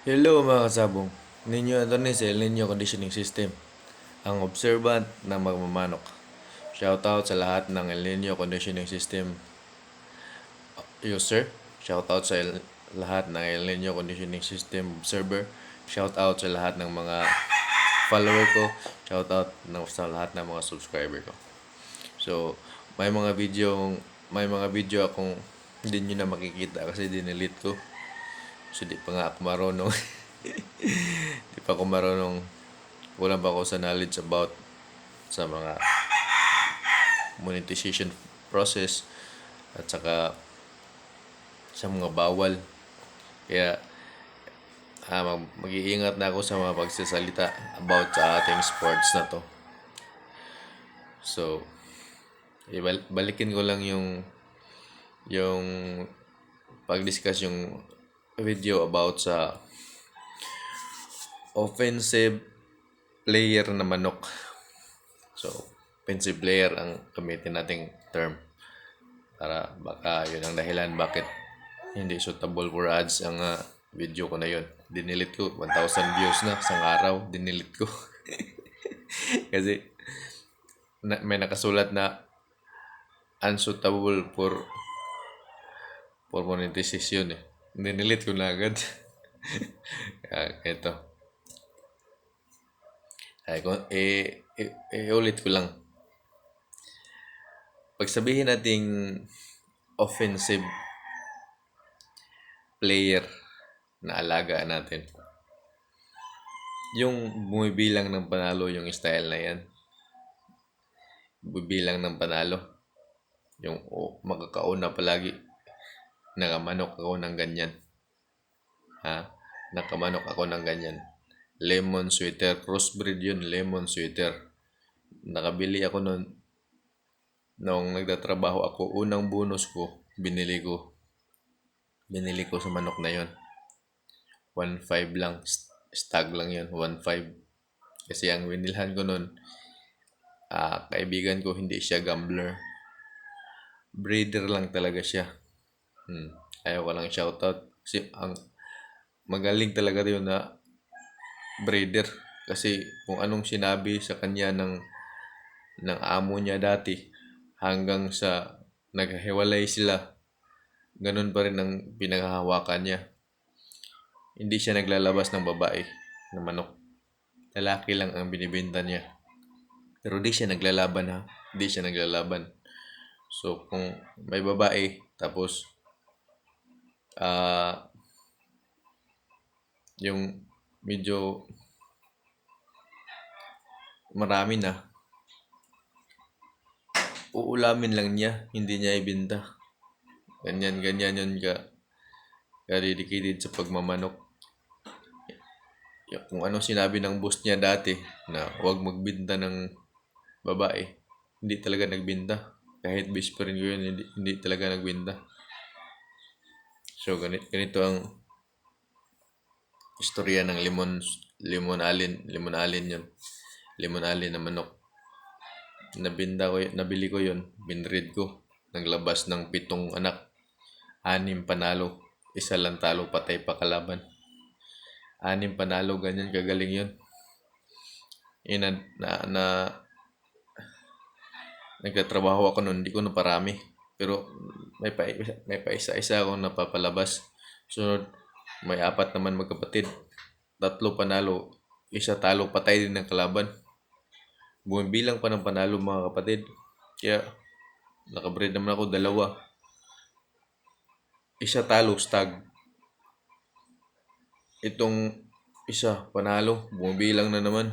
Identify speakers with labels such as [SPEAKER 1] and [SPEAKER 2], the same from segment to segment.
[SPEAKER 1] Hello mga kasabong. Ninyo ito ni sa El Nino Conditioning System, ang observant na magmamanok. Shoutout sa lahat ng El Nino Conditioning System user. Shoutout sa lahat ng El Nino Conditioning System observer. Shoutout sa lahat ng mga follower ko. Shoutout sa lahat ng mga subscriber ko. So, may mga video akong hindi nyo na makikita kasi dinelete ko. So, di pa nga ako marunong. Di pa ako marunong. Wala pa ako sa knowledge about sa mga monetization process at saka sa mga bawal. Kaya mag-iingat na ako sa mga pagsasalita about sa ating sports na to. So, balikin ko lang yung pag-discuss yung video about sa offensive player na manok. So, offensive player ang gamitin nating term. Para baka yun ang dahilan bakit hindi suitable for ads ang video ko na yun. Dinilit ko. 1,000 views na. Isang araw, dinilit ko. Kasi may nakasulat na unsuitable for monetization eh. Dinilit ko na agad. Ito. Ulit ko lang. Pag sabihin nating offensive player na alaga natin, yung bumibilang ng panalo yung style na yan. Bumibilang ng panalo. Yung magkakauna palagi. Nakamanok ako ng ganyan. Nakamanok ako ng ganyan. Lemon sweater. Crossbreed yun. Lemon sweater. Nakabili ako nun. Nung nagtatrabaho ako, unang bonus ko, binili ko sa manok na yon. 1.5 lang. Stag lang yun. 1.5. Kasi ang binilhan ko nun, kaibigan ko, hindi siya gambler. Breeder lang talaga siya. Ayaw ko lang shoutout. Kasi ang magaling talaga yun na breeder. Kasi kung anong sinabi sa kanya ng amo niya dati, hanggang sa naghiwalay sila, ganun pa rin ang pinaghahawakan niya. Hindi siya naglalabas ng babae na manok. Lalaki lang ang binibenta niya. Pero di siya naglalaban ha. Di siya naglalaban. So, kung may babae, tapos yung medyo marami na, uulamin lang niya, hindi niya ibenta. Ganyan yun ka-dedicated sa pagmamanok. Kung ano sinabi ng boss niya dati na huwag magbenta ng babae, hindi talaga nagbenta. Kahit best friend ko yun, hindi talaga nagbenta. So, ganito ang istorya ng lemon alin yun. Lemon alin na manok. Nabili ko yun, binread ko. Naglabas ng 7 anak. 6 panalo. 1 lang talo, patay pa kalaban. 6 panalo, ganyan kagaling yun. Nagtatrabaho ako noon, hindi ko naparami. Pero may pa isa-isa akong napapalabas. Sunod, may 4 naman magkapatid. 3 panalo, 1 talo, patay din ng kalaban. Bumibilang pa ng panalo mga kapatid. Kaya nakabreed naman ako 2. 1 talo, stag. Itong 1 panalo, bumibilang na naman.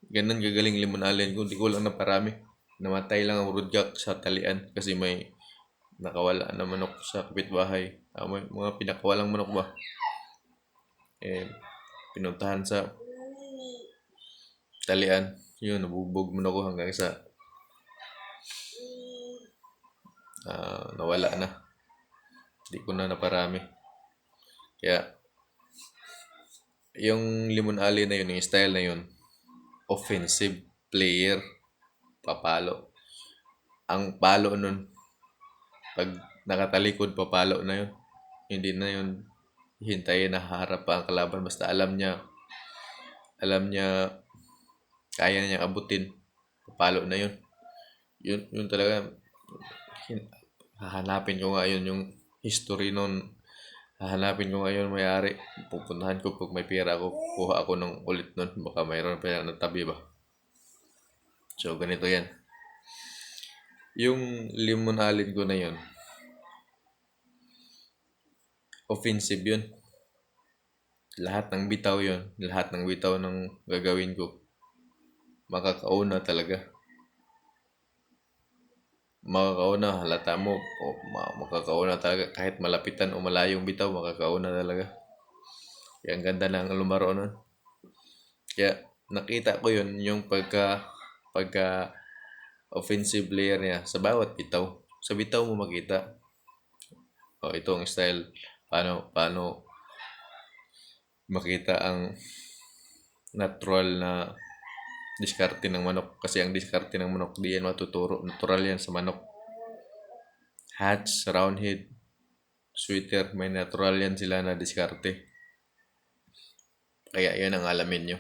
[SPEAKER 1] Ganun gagaling lemon allen ko. Hindi ko lang naparami. Namatay lang ang rudyak sa talian kasi may nakawala na manok sa kapitbahay. May mga pinakawalang manok ba? Pinuntahan sa talian. Yun, nabubog mo na ko hanggang sa nawala na. Hindi ko na naparami. Kaya, yung lemon alley na yun, yung style na yun, offensive player, papalo. Ang palo nun, pag nakatalikod, papalo na yun. Hindi na yun Hintayin na haharap pa ang kalaban basta alam niya kaya niyang abutin. Palo na yun. Yun talaga. Hahanapin ko nga yun yung history nun. Hahanapin ko ngayon may-ari. Pupuntahan ko pag may pera ako. Kuha ako ng ulit nun. Baka mayroon pa yan natabi ba. So, ganito yan. Yung limon alin ko na yun, offensive yun. Lahat ng bitaw yun. Lahat ng bitaw ng gagawin ko. Makakauna talaga. Makakauna. Halata mo. Makakauna talaga. Kahit malapitan o malayong bitaw, makakauna talaga. Kaya ang ganda ng lumaro nun. Kaya nakita ko yun yung pagka offensive player niya sa bawat bitaw. Sa bitaw mo makita. O ito ang style. Paano makita ang natural na diskarte ng manok. Kasi ang diskarte ng manok di yan matuturo. Natural yan sa manok. Hatch, roundhead, sweater, may natural yan sila na diskarte. Kaya yan ang alamin nyo.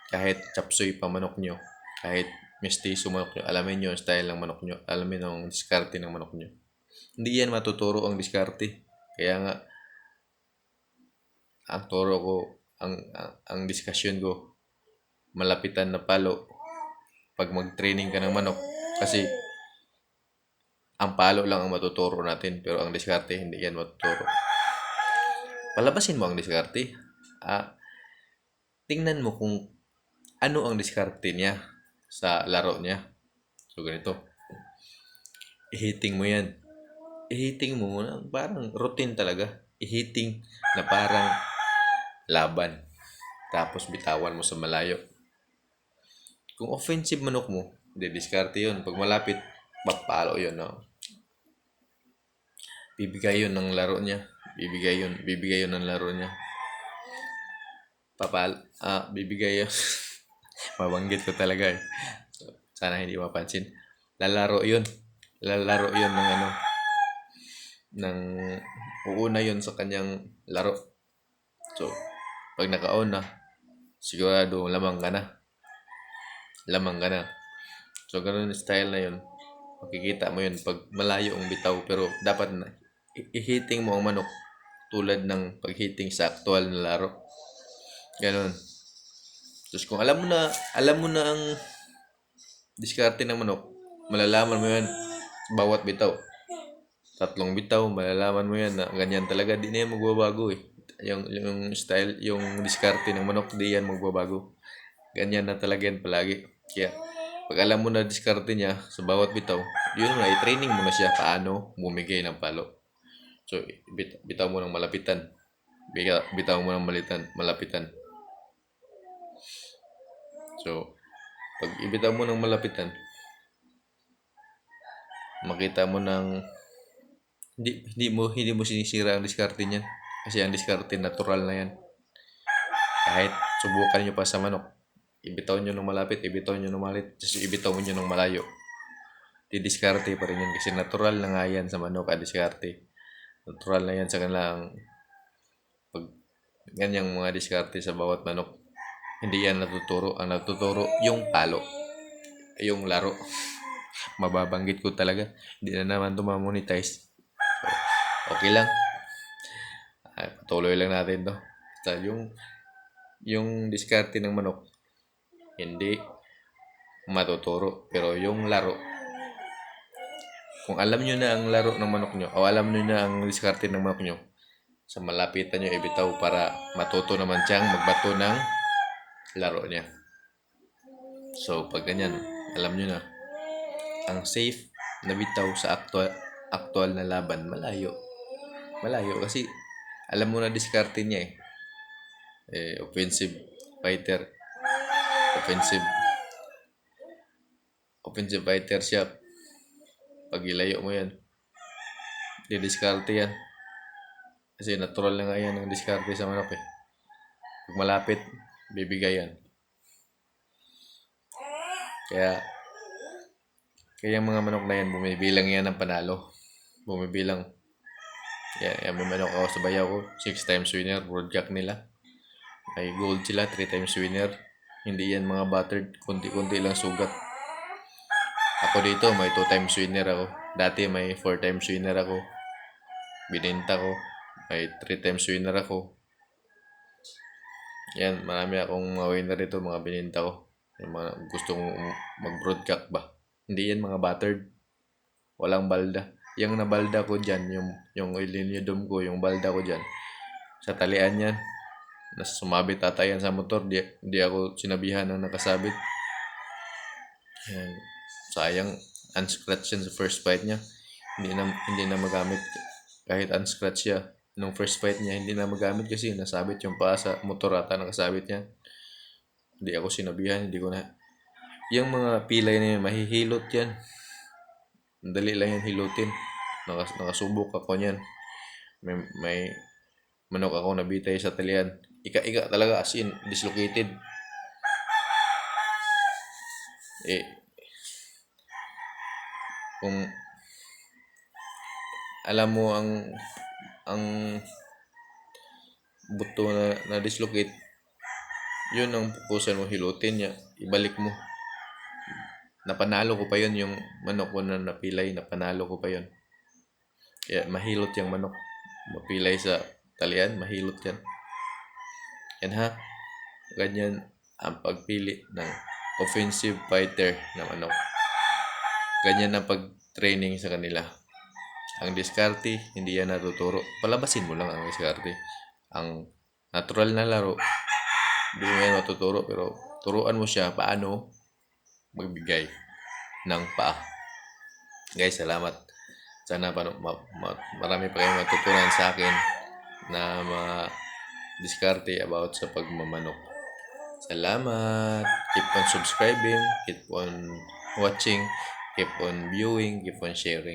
[SPEAKER 1] Kahit chapsuy pa manok nyo, kahit mestizo manok nyo, alamin nyo ang style ng manok nyo, alamin ang diskarte ng manok nyo. Hindi yan matuturo ang diskarte. Kaya nga, ang turo ko, ang discussion ko, malapitan na palo pag mag-training ka ng manok. Kasi, ang palo lang ang matuturo natin, pero ang diskarte, hindi yan matuturo. Palabasin mo ang diskarte. Tingnan mo kung ano ang diskarte niya sa laro niya. So, ganito. I-hitting mo yan. I-hitting mo na parang routine talaga. I-hitting na parang laban. Tapos bitawan mo sa malayo. Kung offensive manok mo, diskarte yun. Pag malapit, papalo yun. No? Bibigay yun ng laro niya. Bibigay yun ng laro niya. Bibigay yun. Mabanggit ko talaga eh. So, sana hindi mapansin. Lalaro yun ng uuna yun sa kanyang laro. So, pag naka-on na, sigurado lamang ka na. So, ganun style na yun. Makikita mo yun pag malayo ang bitaw, pero dapat na i-hitting mo ang manok tulad ng pag-hitting sa actual na laro. Ganun. Tapos kung alam mo na ang diskarte ng manok, malalaman mo yan bawat bitaw. 3 bitaw, malalaman mo yan na ganyan talaga. Di na yan magbabago eh. Yung style, yung diskarte ng manok, di yan magbabago. Ganyan na talaga yan palagi. Kaya, pag alam mo na diskarte niya sa bawat bitaw, yun na, i-training mo na siya paano bumigay ng palo. So, bitaw mo ng malapitan. Bitaw mo ng malapitan. So, pag ibitaw mo ng malapitan, makita mo ng hindi mo sinisira ang diskarte niyan. Kasi ang diskarte natural na yan. Kahit subukan nyo pa sa manok, ibitaw nyo ng malapit, ibitaw nyo ng malit, tapos ibitaw nyo ng malayo. Didiskarte pa rin yan kasi natural na nga yan sa manok ang diskarte. Natural na yan sa kanilang pag ganyang mga diskarte sa bawat manok. Hindi yan natuturo. Ang natuturo yung palo. Yung laro. Mababanggit ko talaga. Hindi na naman ito ma-monetize. So, okay lang. Patuloy lang natin to. So, yung diskarte ng manok, hindi matuturo. Pero yung laro, kung alam nyo na ang laro ng manok nyo, o alam nyo na ang diskarte ng manok nyo, sa malapitan nyo ibitaw para matuto naman siyang magbato ng laro niya. So, pag ganyan, alam nyo na, ang safe na bitaw sa actual na laban, malayo. Malayo kasi alam mo na diskarte niya eh. Offensive fighter. Offensive fighter siya. Pag ilayo mo yan, didiskarte yan. Kasi natural na nga yan ang diskarte sa manok eh. Pag malapit, bibigay yan. Kaya mga manok na yan, bumibilang yan ng panalo. Bumibilang. Yan, may manok ako sa bayaw ko. 6 times winner. Broadjack nila. May gold sila. 3 times winner. Hindi yan mga battered. Kunti-kunti lang sugat. Ako dito, may 2 times winner ako. Dati may 4 times winner ako. Bininta ko. May 3 times winner ako. Yan, marami akong mga winner dito, mga bininta ko. Yung mga gustong mag-broadcast ba. Hindi yan mga battered. Walang balda. Yung nabalda ko dyan, yung iliniodom ko, yung balda ko dyan. Sa talian yan. Sumabit tatayan sa motor. Di ako sinabihan ng nakasabit. Yan. Sayang, unscratch yan sa first fight niya. Hindi na magamit kahit unscratch siya. Nung first fight niya, hindi na magamit kasi nasabit yung paa sa motor ata nakasabit niya. Hindi ako sinabihan, hindi ko na. Yung mga pilay na yun, mahihilot yan. Dali lang yan hilutin. Nakasubok ako niyan. May manok ako nabitay sa talian. Ika-ika talaga, as in, dislocated. Kung alam mo ang buto na dislocate, yun ang pupusan mo hilutin niya, ibalik mo. Napanalo ko pa yun, yung manok ko na napilay, napanalo ko pa yun. Kaya mahilot yung manok. Mapilay sa talian, mahilot yan. Yan ha. Ganyan ang pagpili ng offensive fighter na manok. Ganyan ang pag-training sa kanila. Ang diskarte, hindi yan natuturo. Palabasin mo lang ang diskarte. Ang natural na laro, hindi mo yan matuturo. Pero turuan mo siya paano magbigay ng paa. Guys, salamat. Sana marami pa kayong matutunan sa akin na diskarte about sa pagmamanok. Salamat. Keep on subscribing, keep on watching, keep on viewing, keep on sharing.